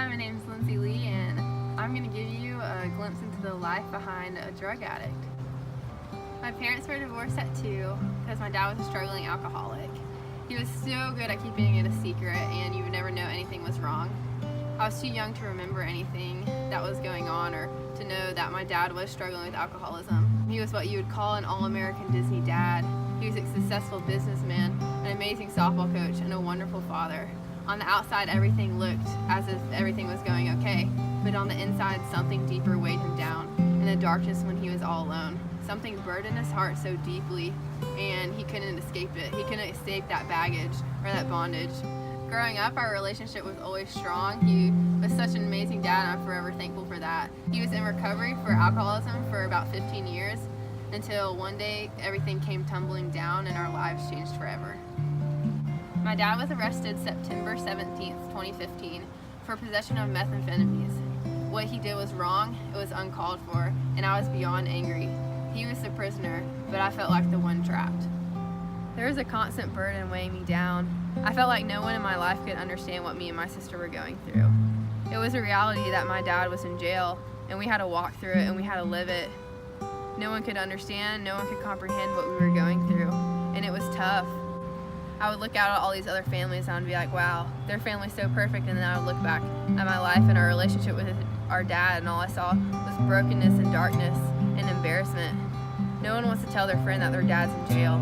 my name is Lindsey and I'm going to give you a glimpse into the life behind a drug addict. My parents were divorced at 2 because my dad was a struggling alcoholic. He was so good at keeping it a secret and you would never know anything was wrong. I was too young to remember anything that was going on or to know that my dad was struggling with alcoholism. He was what you would call an all-American Disney dad. He was a successful businessman, an amazing softball coach, and a wonderful father. On the outside, everything looked as if everything was going okay, but on the inside, something deeper weighed him down. In the darkness when he was all alone, something burdened his heart so deeply, and he couldn't escape it. He couldn't escape that baggage or that bondage. Growing up, our relationship was always strong. He was such an amazing dad, and I'm forever thankful for that. He was in recovery for alcoholism for about 15 years, until one day everything came tumbling down and our lives changed forever. My dad was arrested September 17th, 2015 for possession of methamphetamines. What he did was wrong, it was uncalled for, and I was beyond angry. He was the prisoner, but I felt like the one trapped. There was a constant burden weighing me down. I felt like no one in my life could understand what me and my sister were going through. It was a reality that my dad was in jail, and we had to walk through it and we had to live it. No one could understand, no one could comprehend what we were going through, and it was tough. I would look out at all these other families and I would be like, wow, their family's so perfect, and then I would look back at my life and our relationship with our dad, and all I saw was brokenness and darkness and embarrassment. No one wants to tell their friend that their dad's in jail.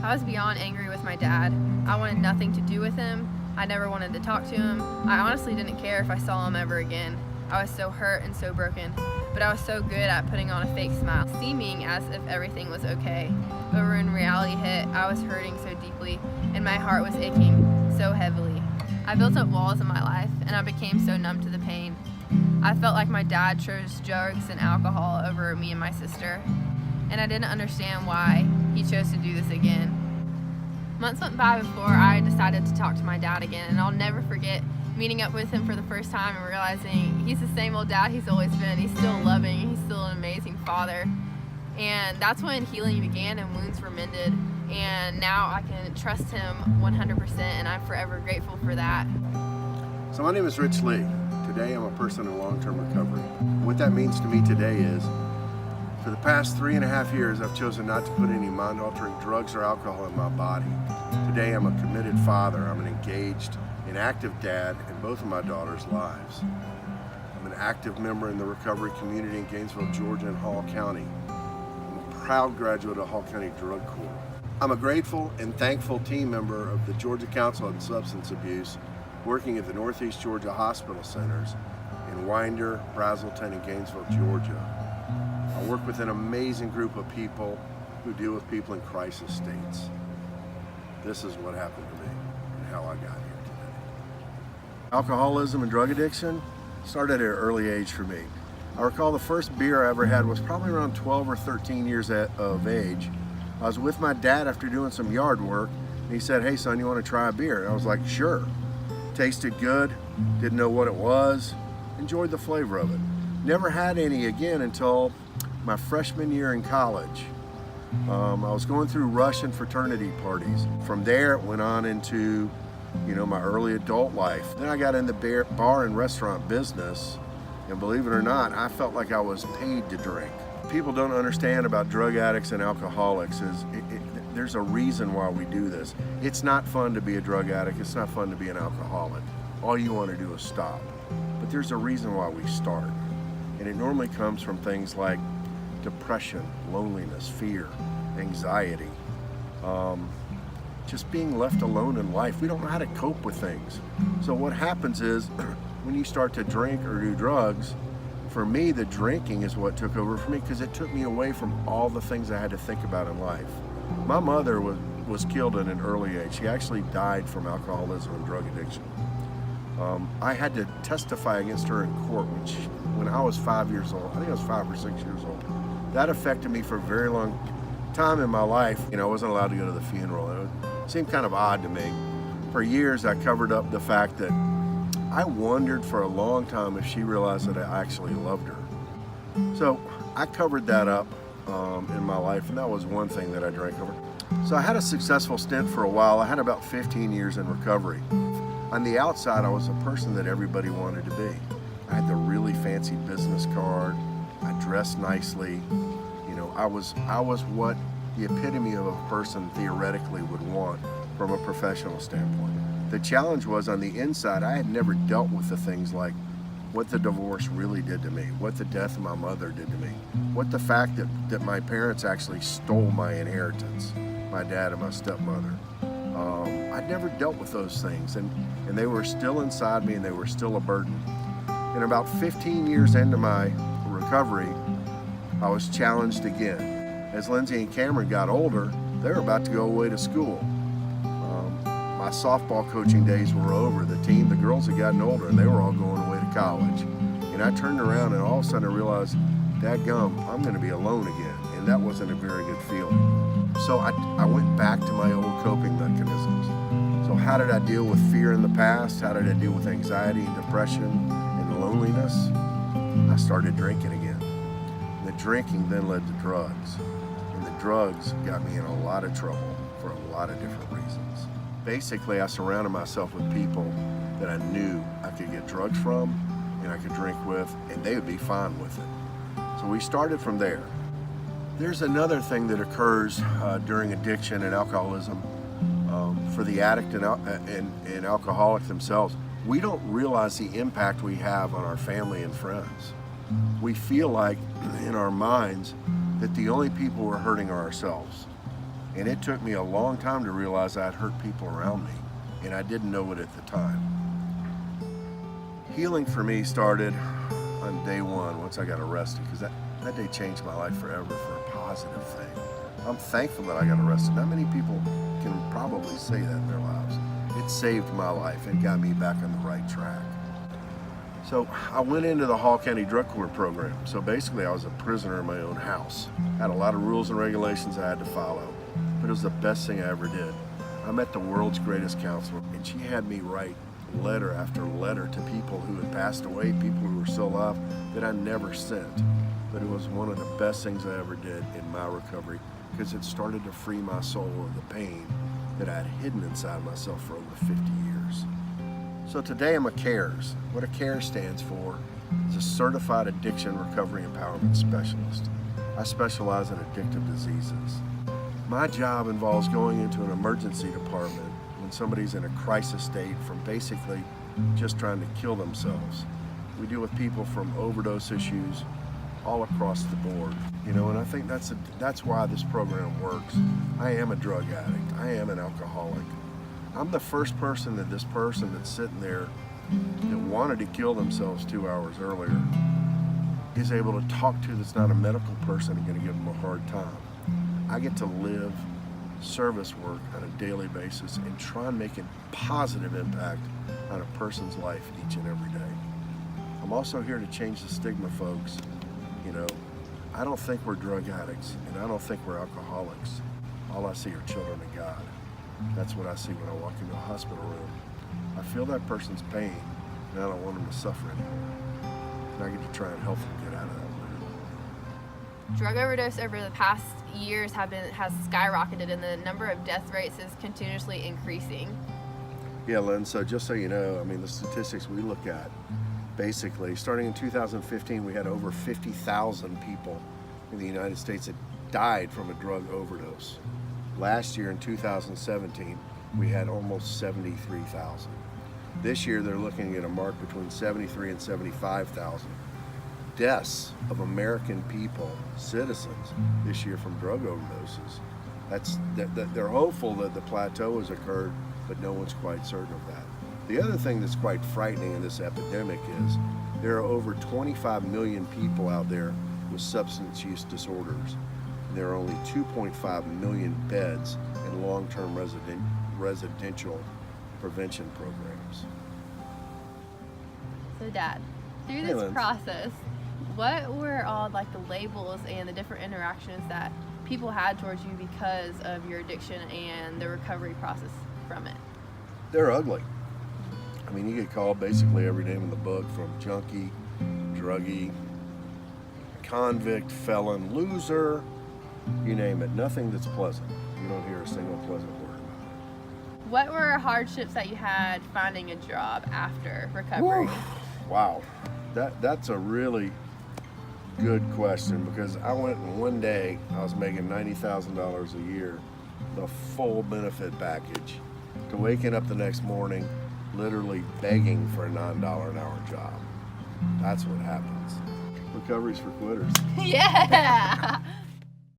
I was beyond angry with my dad. I wanted nothing to do with him. I never wanted to talk to him. I honestly didn't care if I saw him ever again. I was so hurt and so broken, but I was so good at putting on a fake smile, seeming as if everything was okay. But when reality hit, I was hurting so deeply, and my heart was aching so heavily. I built up walls in my life, and I became so numb to the pain. I felt like my dad chose drugs and alcohol over me and my sister, and I didn't understand why he chose to do this again. Months went by before I decided to talk to my dad again, and I'll never forget meeting up with him for the first time and realizing he's the same old dad he's always been. He's still loving, he's still an amazing father. And that's when healing began and wounds were mended. And now I can trust him 100%, and I'm forever grateful for that. So my name is Rich Lee. Today I'm a person in long-term recovery. What that means to me today is, for the past 3.5 years, I've chosen not to put any mind-altering drugs or alcohol in my body. Today I'm a committed father. I'm an engaged and active dad in both of my daughters' lives. I'm an active member in the recovery community in Gainesville, Georgia and Hall County. I'm a proud graduate of Hall County Drug Corps. I'm a grateful and thankful team member of the Georgia Council on Substance Abuse, working at the Northeast Georgia Hospital Centers in Winder, Brazelton, and Gainesville, Georgia. I work with an amazing group of people who deal with people in crisis states. This is what happened to me and how I got here today. Alcoholism and drug addiction started at an early age for me. I recall the first beer I ever had was probably around 12 or 13 years of age. I was with my dad after doing some yard work, and he said, "Hey son, you want to try a beer?" And I was like, "Sure." Tasted good, didn't know what it was, enjoyed the flavor of it. Never had any again until my freshman year in college. I was going through Russian fraternity parties. From there, it went on into, my early adult life. Then I got in the bar and restaurant business, and believe it or not, I felt like I was paid to drink. People don't understand about drug addicts and alcoholics is there's a reason why we do this. It's not fun to be a drug addict. It's not fun to be an alcoholic. All you want to do is stop. But there's a reason why we start. And it normally comes from things like depression, loneliness, fear, anxiety, just being left alone in life. We don't know how to cope with things. So what happens is when you start to drink or do drugs, for me, the drinking is what took over for me because it took me away from all the things I had to think about in life. My mother was killed at an early age. She actually died from alcoholism and drug addiction. I had to testify against her in court when I was 5 years old. I think I was 5 or 6 years old. That affected me for a very long time in my life. I wasn't allowed to go to the funeral. It seemed kind of odd to me. For years, I covered up the fact that I wondered for a long time if she realized that I actually loved her. So I covered that up in my life, and that was one thing that I drank over. So I had a successful stint for a while. I had about 15 years in recovery. On the outside, I was a person that everybody wanted to be. I had the really fancy business card. I dressed nicely. You know, I was what the epitome of a person theoretically would want from a professional standpoint. The challenge was on the inside, I had never dealt with the things like what the divorce really did to me, what the death of my mother did to me, what the fact that my parents actually stole my inheritance, my dad and my stepmother. I'd never dealt with those things, and they were still inside me, and they were still a burden. And about 15 years into my recovery, I was challenged again. As Lindsey and Cameron got older, they were about to go away to school. My softball coaching days were over. The girls had gotten older, and they were all going away to college. And I turned around, and all of a sudden I realized, dadgum, I'm going to be alone again. And that wasn't a very good feeling. So I went back to my old coping mechanisms. So how did I deal with fear in the past? How did I deal with anxiety and depression and loneliness? I started drinking again. The drinking then led to drugs. And the drugs got me in a lot of trouble for a lot of different reasons. Basically, I surrounded myself with people that I knew I could get drugs from and I could drink with, and they would be fine with it. So we started from there. There's another thing that occurs during addiction and alcoholism for the addict and alcoholic themselves. We don't realize the impact we have on our family and friends. We feel like in our minds that the only people we're hurting are ourselves. And it took me a long time to realize I'd hurt people around me, and I didn't know it at the time. Healing for me started on day one once I got arrested, because that day changed my life forever for a positive thing. I'm thankful that I got arrested. Not many people can probably say that in their lives. It saved my life. It got me back on the right track. So I went into the Hall County Drug Court program. So basically I was a prisoner in my own house. Had a lot of rules and regulations I had to follow, but it was the best thing I ever did. I met the world's greatest counselor, and she had me write letter after letter to people who had passed away, people who were still alive, that I never sent. But it was one of the best things I ever did in my recovery, because it started to free my soul of the pain that I had hidden inside myself for over 50 years. So today I'm a CARES. What a CARES stands for is a Certified Addiction Recovery Empowerment Specialist. I specialize in addictive diseases. My job involves going into an emergency department when somebody's in a crisis state from basically just trying to kill themselves. We deal with people from overdose issues all across the board, and I think that's why this program works. I am a drug addict. I am an alcoholic. I'm the first person that this person that's sitting there that wanted to kill themselves 2 hours earlier is able to talk to, that's not a medical person and going to give them a hard time. I get to live service work on a daily basis and try and make a positive impact on a person's life each and every day. I'm also here to change the stigma, folks. I don't think we're drug addicts, and I don't think we're alcoholics. All I see are children of God. That's what I see when I walk into a hospital room. I feel that person's pain, and I don't want them to suffer anymore. And I get to try and help them get out of that room. Drug overdose over the past years has skyrocketed, and the number of death rates is continuously increasing. Yeah, Lynn, so just so you know, the statistics we look at, basically, starting in 2015, we had over 50,000 people in the United States that died from a drug overdose. Last year in 2017, we had almost 73,000. This year, they're looking at a mark between 73 and 75,000 deaths of American people, citizens, this year from drug overdoses. They're hopeful that the plateau has occurred, but no one's quite certain of that. The other thing that's quite frightening in this epidemic is there are over 25 million people out there with substance use disorders. And there are only 2.5 million beds in long-term residential prevention programs. So Dad, through this process, what were all the labels and the different interactions that people had towards you because of your addiction and the recovery process from it? They're ugly. You get called basically every name in the book, from junkie, druggie, convict, felon, loser, you name it. Nothing that's pleasant. You don't hear a single pleasant word about What were hardships that you had finding a job after recovery? Wow, that's a really good question, because I went in one day, I was making $90,000 a year, the full benefit package, to waking up the next morning literally begging for a $9 an hour job. That's what happens. Recovery's for quitters. Yeah.